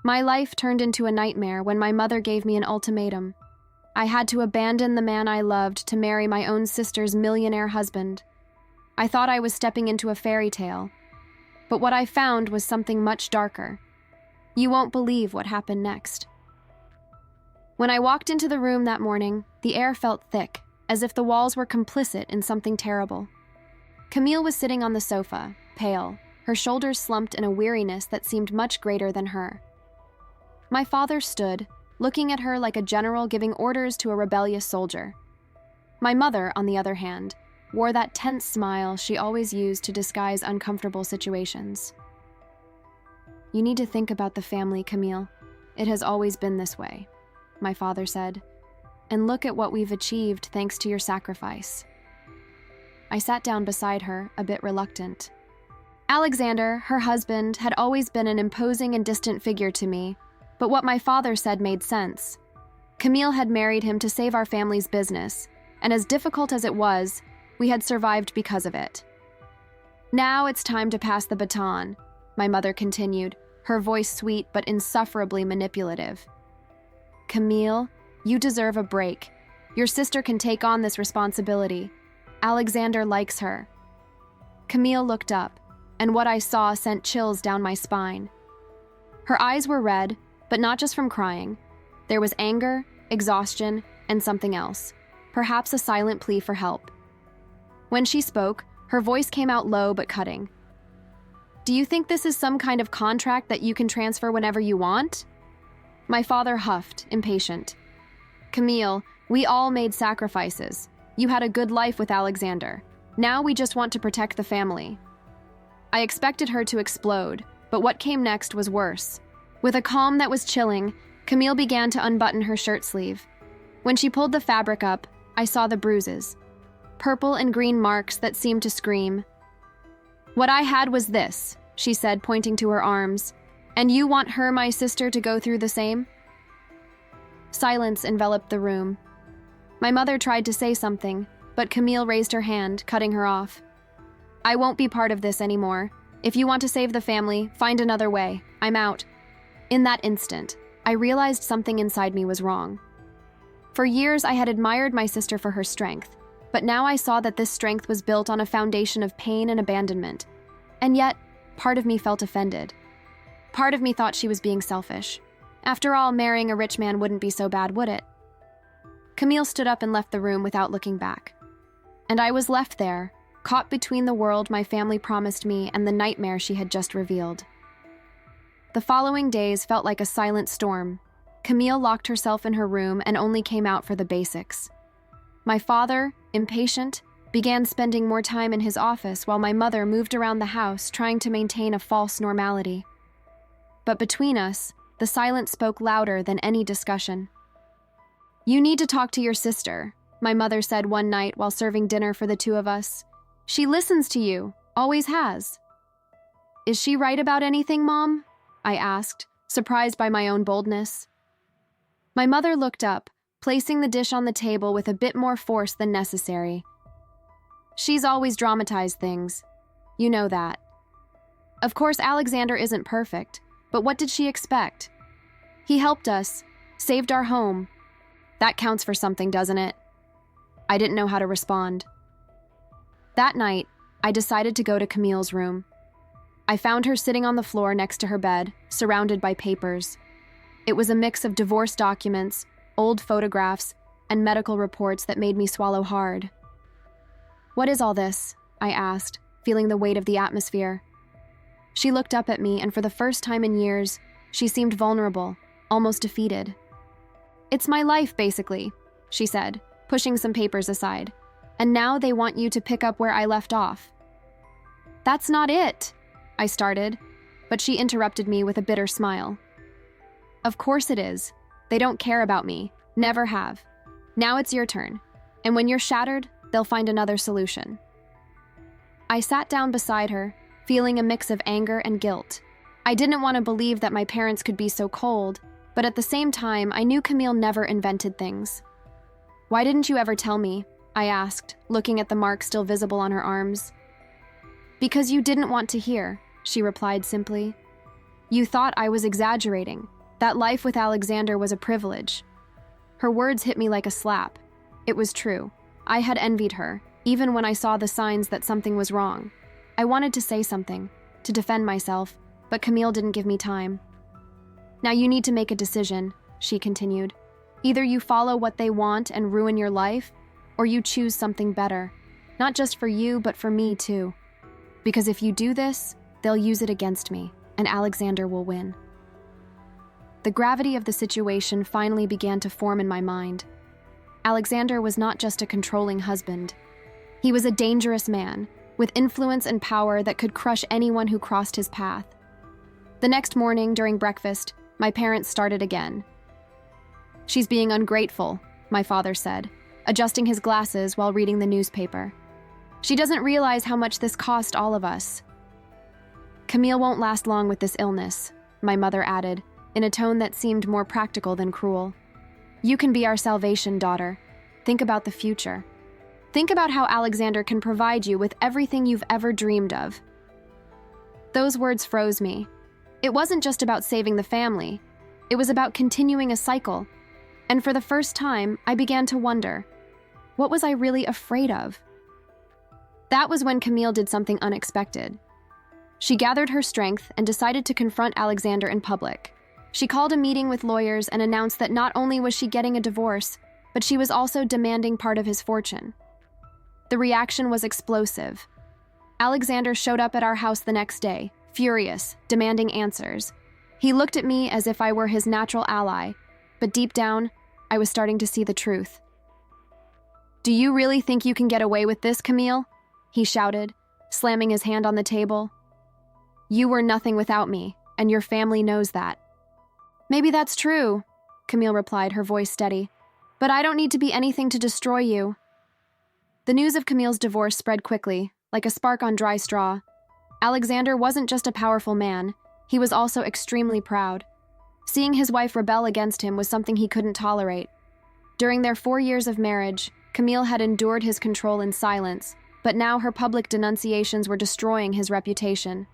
My life turned into a nightmare when my mother gave me an ultimatum. I had to abandon the man I loved to marry my own sister's millionaire husband. I thought I was stepping into a fairy tale, but what I found was something much darker. You won't believe what happened next. When I walked into the room that morning, the air felt thick, as if the walls were complicit in something terrible. Camille was sitting on the sofa, pale, her shoulders slumped in a weariness that seemed much greater than her. My father stood, looking at her like a general giving orders to a rebellious soldier. My mother, on the other hand, wore that tense smile she always used to disguise uncomfortable situations. "You need to think about the family, Camille. It has always been this way," my father said. "And look at what we've achieved thanks to your sacrifice." I sat down beside her, a bit reluctant. Alexander, her husband, had always been an imposing and distant figure to me, but what my father said made sense. Camille had married him to save our family's business, and as difficult as it was, we had survived because of it. "Now it's time to pass the baton," my mother continued, her voice sweet but insufferably manipulative. "Camille, you deserve a break. Your sister can take on this responsibility. Alexander likes her." Camille looked up, and what I saw sent chills down my spine. Her eyes were red, but not just from crying. There was anger, exhaustion, and something else, perhaps a silent plea for help. When she spoke, her voice came out low but cutting. "Do you think this is some kind of contract that you can transfer whenever you want?" My father huffed, impatient. "Camille, we all made sacrifices. You had a good life with Alexander. Now we just want to protect the family." I expected her to explode, but what came next was worse. With a calm that was chilling, Camille began to unbutton her shirt sleeve. When she pulled the fabric up, I saw the bruises. Purple and green marks that seemed to scream. "What I had was this," she said, pointing to her arms. "And you want her, my sister, to go through the same?" Silence enveloped the room. My mother tried to say something, but Camille raised her hand, cutting her off. "I won't be part of this anymore. If you want to save the family, find another way. I'm out." In that instant, I realized something inside me was wrong. For years, I had admired my sister for her strength, but now I saw that this strength was built on a foundation of pain and abandonment. And yet, part of me felt offended. Part of me thought she was being selfish. After all, marrying a rich man wouldn't be so bad, would it? Camille stood up and left the room without looking back. And I was left there, caught between the world my family promised me and the nightmare she had just revealed. The following days felt like a silent storm. Camille locked herself in her room and only came out for the basics. My father, impatient, began spending more time in his office while my mother moved around the house trying to maintain a false normality. But between us, the silence spoke louder than any discussion. "You need to talk to your sister," my mother said one night while serving dinner for the two of us. "She listens to you, always has." "Is she right about anything, Mom?" I asked, surprised by my own boldness. My mother looked up, placing the dish on the table with a bit more force than necessary. "She's always dramatized things. You know that. Of course, Alexander isn't perfect, but what did she expect? He helped us, saved our home. That counts for something, doesn't it?" I didn't know how to respond. That night, I decided to go to Camille's room. I found her sitting on the floor next to her bed, surrounded by papers. It was a mix of divorce documents, old photographs, and medical reports that made me swallow hard. "What is all this?" I asked, feeling the weight of the atmosphere. She looked up at me, and for the first time in years, she seemed vulnerable, almost defeated. "It's my life, basically," she said, pushing some papers aside. "And now they want you to pick up where I left off." "That's not it," I started, but she interrupted me with a bitter smile. "Of course it is. They don't care about me, never have. Now it's your turn, and when you're shattered, they'll find another solution." I sat down beside her, feeling a mix of anger and guilt. I didn't want to believe that my parents could be so cold, but at the same time, I knew Camille never invented things. "Why didn't you ever tell me?" I asked, looking at the mark still visible on her arms. "Because you didn't want to hear," she replied simply. "You thought I was exaggerating, That life with Alexander was a privilege. Her words hit me like a slap. It was true. I had envied her, even when I saw the signs that something was wrong. I wanted to say something, to defend myself, but Camille didn't give me time. Now you need to make a decision, she continued. Either you follow what they want and ruin your life, or you choose something better. Not just for you, but for me too. Because if you do this, they'll use it against me, and Alexander will win. The gravity of the situation finally began to form in my mind. Alexander was not just a controlling husband. He was a dangerous man, with influence and power that could crush anyone who crossed his path. The next morning, during breakfast, my parents started again. "She's being ungrateful," my father said, adjusting his glasses while reading the newspaper. "She doesn't realize how much this cost all of us." "Camille won't last long with this illness," my mother added, in a tone that seemed more practical than cruel. "You can be our salvation, daughter. Think about the future. Think about how Alexander can provide you with everything you've ever dreamed of." Those words froze me. It wasn't just about saving the family. It was about continuing a cycle. And for the first time, I began to wonder, what was I really afraid of? That was when Camille did something unexpected. She gathered her strength and decided to confront Alexander in public. She called a meeting with lawyers and announced that not only was she getting a divorce, but she was also demanding part of his fortune. The reaction was explosive. Alexander showed up at our house the next day, furious, demanding answers. He looked at me as if I were his natural ally, but deep down, I was starting to see the truth. "Do you really think you can get away with this, Camille?" he shouted, slamming his hand on the table. "You were nothing without me, and your family knows that." "Maybe that's true," Camille replied, her voice steady. "But I don't need to be anything to destroy you." The news of Camille's divorce spread quickly, like a spark on dry straw. Alexander wasn't just a powerful man, he was also extremely proud. Seeing his wife rebel against him was something he couldn't tolerate. During their 4 years of marriage, Camille had endured his control in silence, but now her public denunciations were destroying his reputation.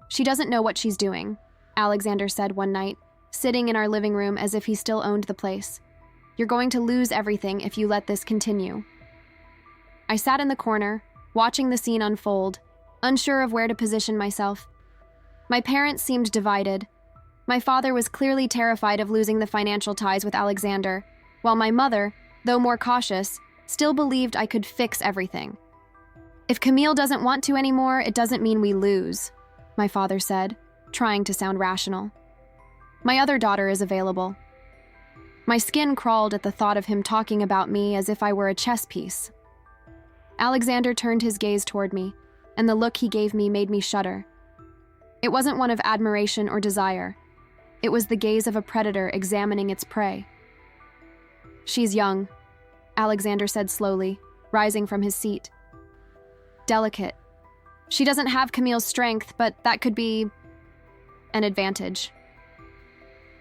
"She doesn't know what she's doing," Alexander said one night, sitting in our living room as if he still owned the place. "You're going to lose everything if you let this continue." I sat in the corner, watching the scene unfold, unsure of where to position myself. My parents seemed divided. My father was clearly terrified of losing the financial ties with Alexander, while my mother, though more cautious, still believed I could fix everything. "If Camille doesn't want to anymore, it doesn't mean we lose," my father said, trying to sound rational. "My other daughter is available." My skin crawled at the thought of him talking about me as if I were a chess piece. Alexander turned his gaze toward me, and the look he gave me made me shudder. It wasn't one of admiration or desire. It was the gaze of a predator examining its prey. "She's young," Alexander said slowly, rising from his seat. "Delicate. She doesn't have Camille's strength, but that could be an advantage."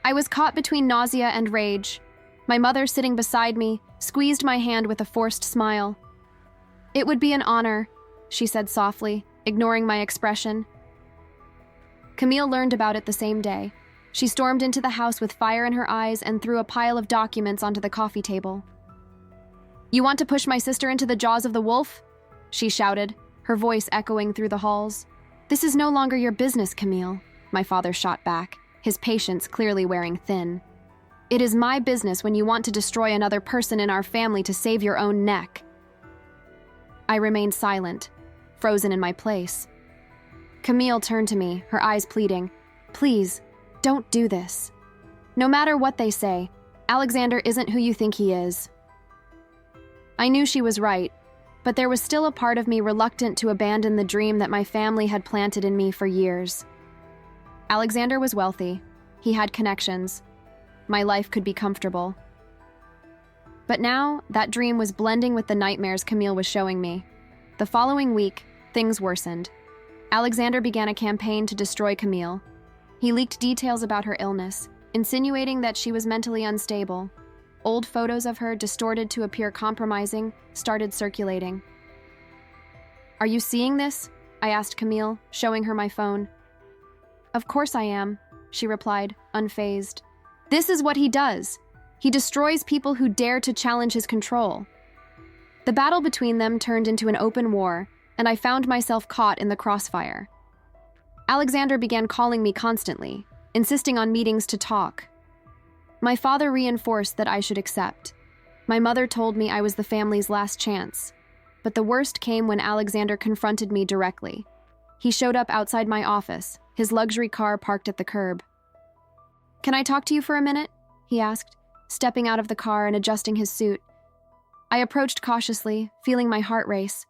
I was caught between nausea and rage. My mother, sitting beside me, squeezed my hand with a forced smile. "It would be an honor," she said softly, ignoring my expression. Camille learned about it the same day. She stormed into the house with fire in her eyes and threw a pile of documents onto the coffee table. "You want to push my sister into the jaws of the wolf?" she shouted, her voice echoing through the halls. "This is no longer your business, Camille," my father shot back, his patience clearly wearing thin. "It is my business when you want to destroy another person in our family to save your own neck." I remained silent, frozen in my place. Camille turned to me, her eyes pleading, "Please, don't do this. No matter what they say, Alexander isn't who you think he is." I knew she was right, but there was still a part of me reluctant to abandon the dream that my family had planted in me for years. Alexander was wealthy. He had connections. My life could be comfortable. But now, that dream was blending with the nightmares Camille was showing me. The following week, things worsened. Alexander began a campaign to destroy Camille. He leaked details about her illness, insinuating that she was mentally unstable. Old photos of her, distorted to appear compromising, started circulating. "Are you seeing this?" I asked Camille, showing her my phone. "Of course I am," she replied, unfazed. This is what he does. He destroys people who dare to challenge his control. The battle between them turned into an open war, and I found myself caught in the crossfire. Alexander began calling me constantly, insisting on meetings to talk. My father reinforced that I should accept. My mother told me I was the family's last chance. But the worst came when Alexander confronted me directly. He showed up outside my office, his luxury car parked at the curb. "Can I talk to you for a minute?" he asked, stepping out of the car and adjusting his suit. I approached cautiously, feeling my heart race.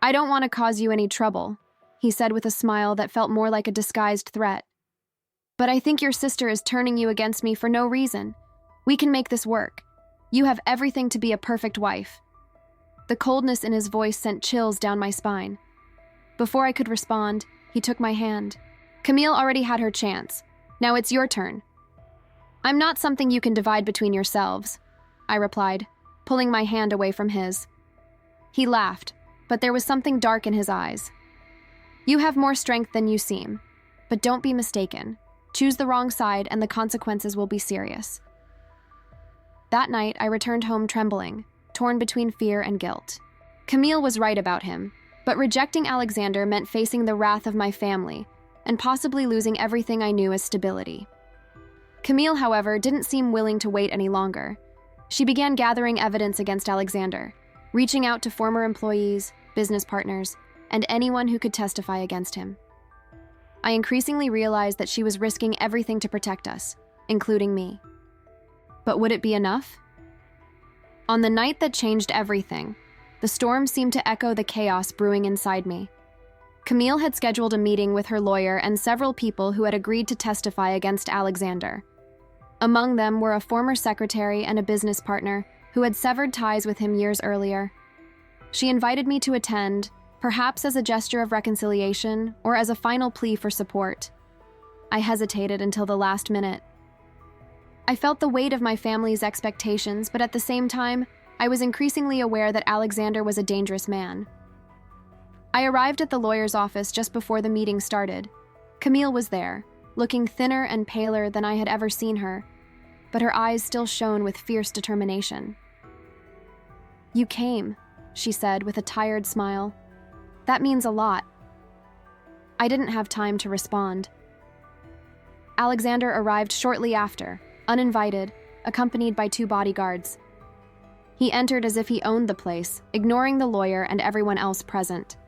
"I don't want to cause you any trouble," he said with a smile that felt more like a disguised threat. "But I think your sister is turning you against me for no reason. We can make this work. You have everything to be a perfect wife." The coldness in his voice sent chills down my spine. Before I could respond, he took my hand. "Camille already had her chance. Now it's your turn." "I'm not something you can divide between yourselves," I replied, pulling my hand away from his. He laughed, but there was something dark in his eyes. "You have more strength than you seem, but don't be mistaken. Choose the wrong side and the consequences will be serious." That night, I returned home trembling, torn between fear and guilt. Camille was right about him, but rejecting Alexander meant facing the wrath of my family and possibly losing everything I knew as stability. Camille, however, didn't seem willing to wait any longer. She began gathering evidence against Alexander, reaching out to former employees, business partners, and anyone who could testify against him. I increasingly realized that she was risking everything to protect us, including me. But would it be enough? On the night that changed everything, the storm seemed to echo the chaos brewing inside me. Camille had scheduled a meeting with her lawyer and several people who had agreed to testify against Alexander. Among them were a former secretary and a business partner who had severed ties with him years earlier. She invited me to attend, perhaps as a gesture of reconciliation or as a final plea for support. I hesitated until the last minute. I felt the weight of my family's expectations, but at the same time, I was increasingly aware that Alexander was a dangerous man. I arrived at the lawyer's office just before the meeting started. Camille was there, looking thinner and paler than I had ever seen her, but her eyes still shone with fierce determination. "You came," she said with a tired smile. "That means a lot." I didn't have time to respond. Alexander arrived shortly after, uninvited, accompanied by 2 bodyguards. He entered as if he owned the place, ignoring the lawyer and everyone else present.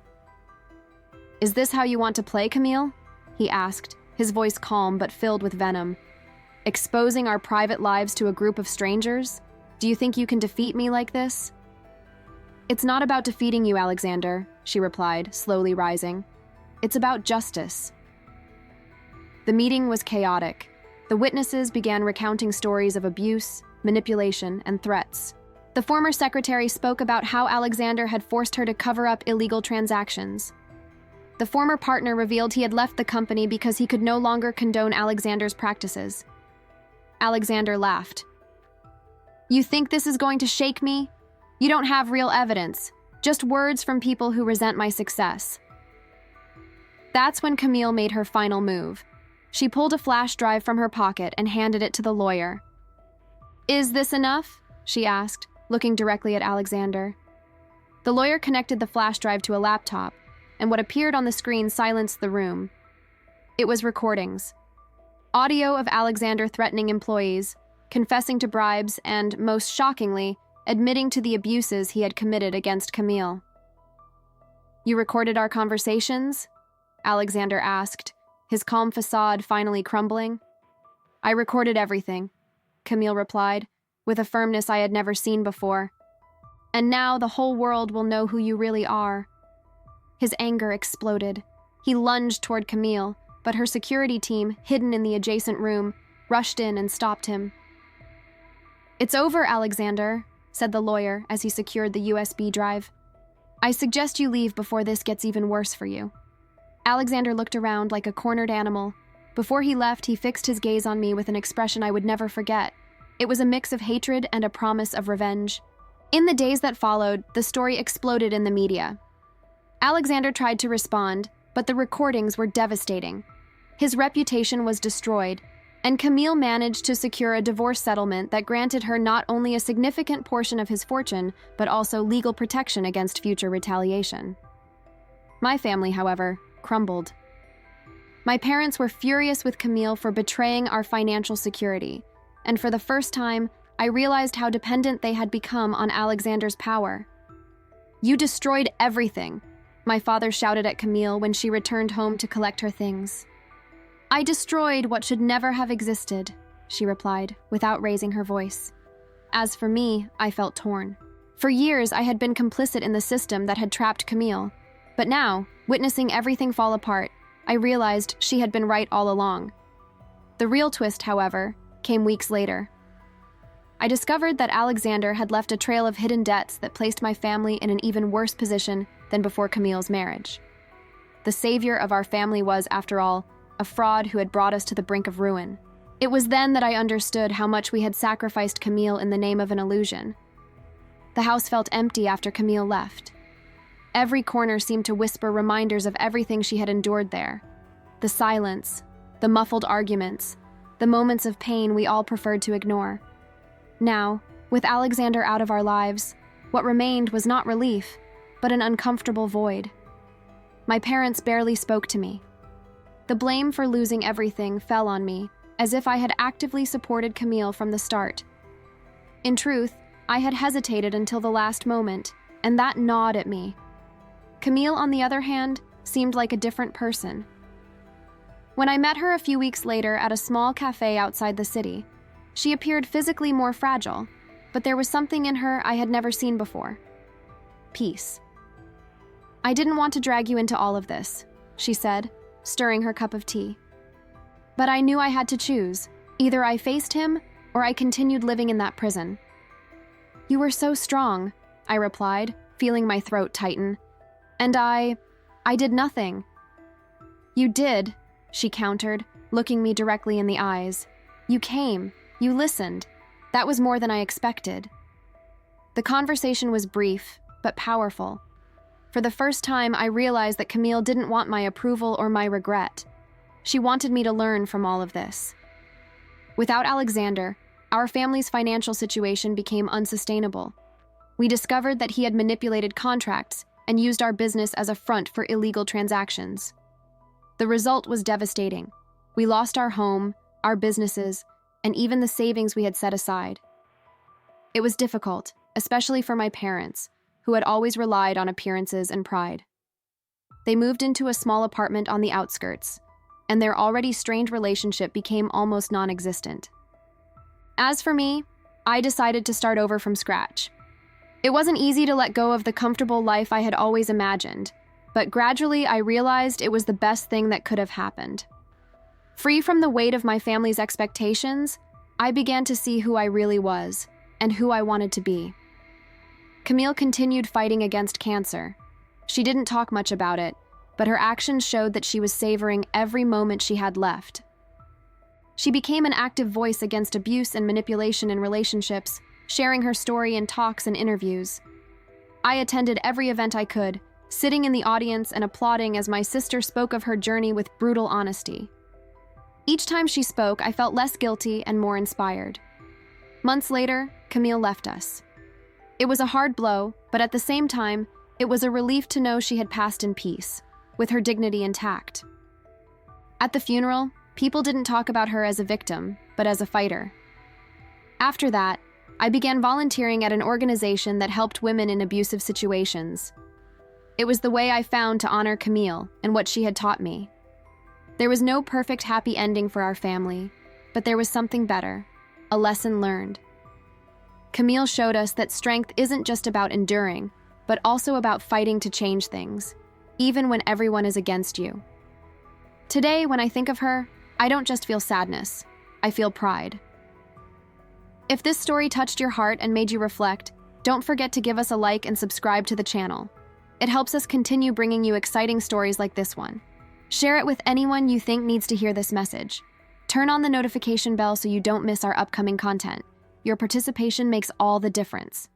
"Is this how you want to play, Camille?" he asked, his voice calm but filled with venom. "Exposing our private lives to a group of strangers? Do you think you can defeat me like this?" "It's not about defeating you, Alexander," she replied, slowly rising. "It's about justice." The meeting was chaotic. The witnesses began recounting stories of abuse, manipulation, and threats. The former secretary spoke about how Alexander had forced her to cover up illegal transactions. The former partner revealed he had left the company because he could no longer condone Alexander's practices. Alexander laughed. "You think this is going to shake me? You don't have real evidence, just words from people who resent my success." That's when Camille made her final move. She pulled a flash drive from her pocket and handed it to the lawyer. "Is this enough?" she asked, looking directly at Alexander. The lawyer connected the flash drive to a laptop, and what appeared on the screen silenced the room. It was recordings. Audio of Alexander threatening employees, confessing to bribes, and, most shockingly, admitting to the abuses he had committed against Camille. "You recorded our conversations?" Alexander asked, his calm facade finally crumbling. "I recorded everything," Camille replied, with a firmness I had never seen before. "And now the whole world will know who you really are." His anger exploded. He lunged toward Camille, but her security team, hidden in the adjacent room, rushed in and stopped him. "It's over, Alexander," said the lawyer as he secured the USB drive. "I suggest you leave before this gets even worse for you." Alexander looked around like a cornered animal. Before he left, he fixed his gaze on me with an expression I would never forget. It was a mix of hatred and a promise of revenge. In the days that followed, the story exploded in the media. Alexander tried to respond, but the recordings were devastating. His reputation was destroyed. And Camille managed to secure a divorce settlement that granted her not only a significant portion of his fortune, but also legal protection against future retaliation. My family, however, crumbled. My parents were furious with Camille for betraying our financial security, and for the first time, I realized how dependent they had become on Alexander's power. "You destroyed everything," my father shouted at Camille when she returned home to collect her things. "I destroyed what should never have existed," she replied, without raising her voice. As for me, I felt torn. For years, I had been complicit in the system that had trapped Camille, but now, witnessing everything fall apart, I realized she had been right all along. The real twist, however, came weeks later. I discovered that Alexander had left a trail of hidden debts that placed my family in an even worse position than before Camille's marriage. The savior of our family was, after all, a fraud who had brought us to the brink of ruin. It was then that I understood how much we had sacrificed Camille in the name of an illusion. The house felt empty after Camille left. Every corner seemed to whisper reminders of everything she had endured there. The silence, the muffled arguments, the moments of pain we all preferred to ignore. Now, with Alexander out of our lives, what remained was not relief, but an uncomfortable void. My parents barely spoke to me. The blame for losing everything fell on me, as if I had actively supported Camille from the start. In truth, I had hesitated until the last moment, and that gnawed at me. Camille, on the other hand, seemed like a different person. When I met her a few weeks later at a small cafe outside the city, she appeared physically more fragile, but there was something in her I had never seen before. Peace. "I didn't want to drag you into all of this," she said, stirring her cup of tea. "But I knew I had to choose. Either I faced him, or I continued living in that prison." "You were so strong," I replied, feeling my throat tighten. "And I did nothing." "You did," she countered, looking me directly in the eyes. "You came. You listened. That was more than I expected." The conversation was brief, but powerful. For the first time, I realized that Camille didn't want my approval or my regret. She wanted me to learn from all of this. Without Alexander, our family's financial situation became unsustainable. We discovered that he had manipulated contracts and used our business as a front for illegal transactions. The result was devastating. We lost our home, our businesses, and even the savings we had set aside. It was difficult, especially for my parents, who had always relied on appearances and pride. They moved into a small apartment on the outskirts, and their already strained relationship became almost non-existent. As for me, I decided to start over from scratch. It wasn't easy to let go of the comfortable life I had always imagined, but gradually I realized it was the best thing that could have happened. Free from the weight of my family's expectations, I began to see who I really was and who I wanted to be. Camille continued fighting against cancer. She didn't talk much about it, but her actions showed that she was savoring every moment she had left. She became an active voice against abuse and manipulation in relationships, sharing her story in talks and interviews. I attended every event I could, sitting in the audience and applauding as my sister spoke of her journey with brutal honesty. Each time she spoke, I felt less guilty and more inspired. Months later, Camille left us. It was a hard blow, but at the same time, it was a relief to know she had passed in peace, with her dignity intact. At the funeral, people didn't talk about her as a victim, but as a fighter. After that, I began volunteering at an organization that helped women in abusive situations. It was the way I found to honor Camille and what she had taught me. There was no perfect happy ending for our family, but there was something better, a lesson learned. Camille showed us that strength isn't just about enduring, but also about fighting to change things, even when everyone is against you. Today, when I think of her, I don't just feel sadness, I feel pride. If this story touched your heart and made you reflect, don't forget to give us a like and subscribe to the channel. It helps us continue bringing you exciting stories like this one. Share it with anyone you think needs to hear this message. Turn on the notification bell so you don't miss our upcoming content. Your participation makes all the difference.